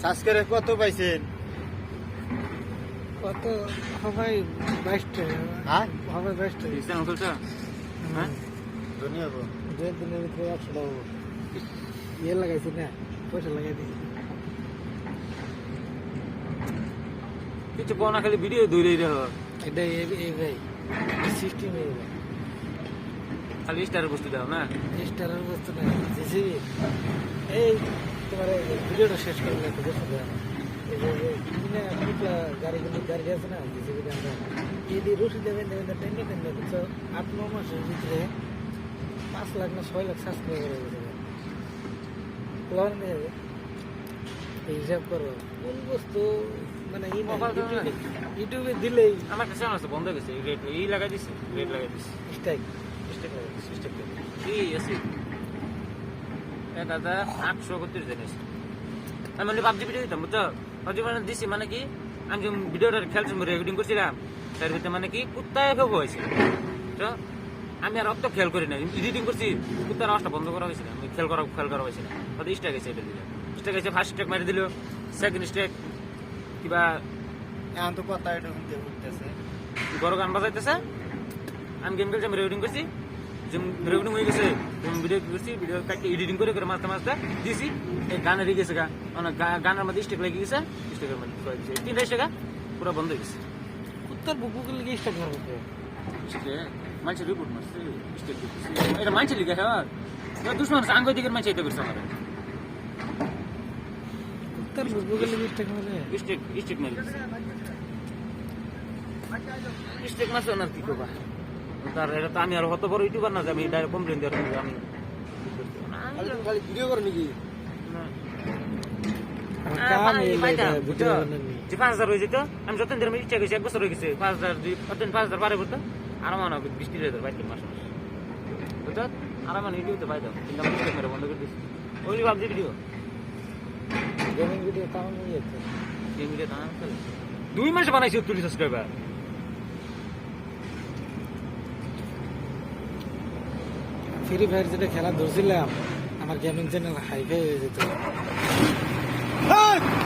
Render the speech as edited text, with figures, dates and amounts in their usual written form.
Subscribe কত পাইছেন? কত হবে? 22টা। হ্যাঁ হবে 22টা। চ্যানেল খুলছো? হ্যাঁ ধন্যবাদ। 2 দিনের ভিতরে 100 টাকা ইয়ে লাগাইছি না, পয়সা লাগাই দিই। কিছু কোনা খালি ভিডিও দূরে রহ এটা এই ভাই সিস্টেম এই ভাই খালি স্টারের বস্তু দাও না স্টারের বস্তু না জেসিবি এই তোমার ভিডিওটা শেষ করে লাগবে দেখো এই যে কিনা পুরো গাড়ি আছে না জেসিবি আমরা এই দিয়ে রশি দেবেন টেনে বুঝছো 8-9 মাসের ভিতরে 5 লাখ না 6 লাখ সাবস্ক্রাইবার হয়ে গেছে প্ল্যান নেই এই হিসাব করো কোন বস্তু মানে ইউটিউবে দিলেই আমার কাছে আছে বন্ধ হয়ে গেছে রেড এই লাগাই দিছে রেড লাগাই দিছে স্ট্রাইক স্টেক লাগাই দিছে স্টেক এই আছে এ দাদা 831 জানিস আমি মানে পাবজি ভিডিও দিতাম বুঝছো পাবজি মানে দিছি মানে কি আমি যে ভিডিওটা খেলছি রেকর্ডিং করছিলাম তার ভিতরে মানে কি কুত্তায় খুব হয়েছে তো আমি আর অত খেয়াল করি না এডিটিং করছি কুত্তার আওয়াজটা বন্ধ করা হয়েছিল আমি খেয়াল করা হয়েছিল হয়তো স্টেক গেছে এটা দিলে স্টেক গেছে ফার্স্ট স্টেক মারি দিল সেকেন্ড স্টেক কিবা এখন তো কথা এটা শুনতে উঠতেছে। বড় গান বাজাইতেছে আমি গেম খেলছি আমি রেকর্ডিং করছি রেকর্ডিং হয়ে গেছে ভিডিও করছি ভিডিও কাটতে এডিটিং করে মাঝতে মাঝতে দিছি এই গানে রেগে গেছে গানের মধ্যে স্টেক লেগে গেছে স্টেকের মধ্যে 3টা স্টেক পুরো বন্ধ হয়ে গেছে উত্তর বুকুকে লিগে স্টক মারবে মানুষের রিপোর্ট মারছে স্টেক এটা মানুষের লিখে হ্যাঁ দুশ্মন আঙ্গ দিকের মানুষ এটা করছে আমার উত্তর বুকুকে লিগে স্টক মারবে স্টেক মারি স্টেক মারছে না কি করবা তার এটা তো আমি আর হত বড় ইউটিউবার না যে আমি ডাইরেক্ট কমপ্লেন দিয়ে আমি খালি ভিডিও করে নাকি? কাম এই ভিডিও যে 5,000 হয়ে যেত আমি যতদিন ধরে আমি ইচ্ছা করছি 1 বছর হয়ে গেছে 5,000 5,000 পারে বলতো আর মনে হবে 20 টাকা বাইতে মাস বুঝতো আর মানে ইউটিউবে পাই দাও কিন্তু আমি ক্যামেরা বন্ধ করে দিচ্ছি ওই ভাবছি ভিডিও গেমিং ভিডিও কাম নিয়ে যাচ্ছে এই ভিডিও দাম 2 মাসে বানাইছি 30 সাবস্ক্রাইবার ফ্রি ফায়ার যেটা খেলা ধরছিলাম আমার গেমিং চ্যানেল হাইফাই হয়ে যেত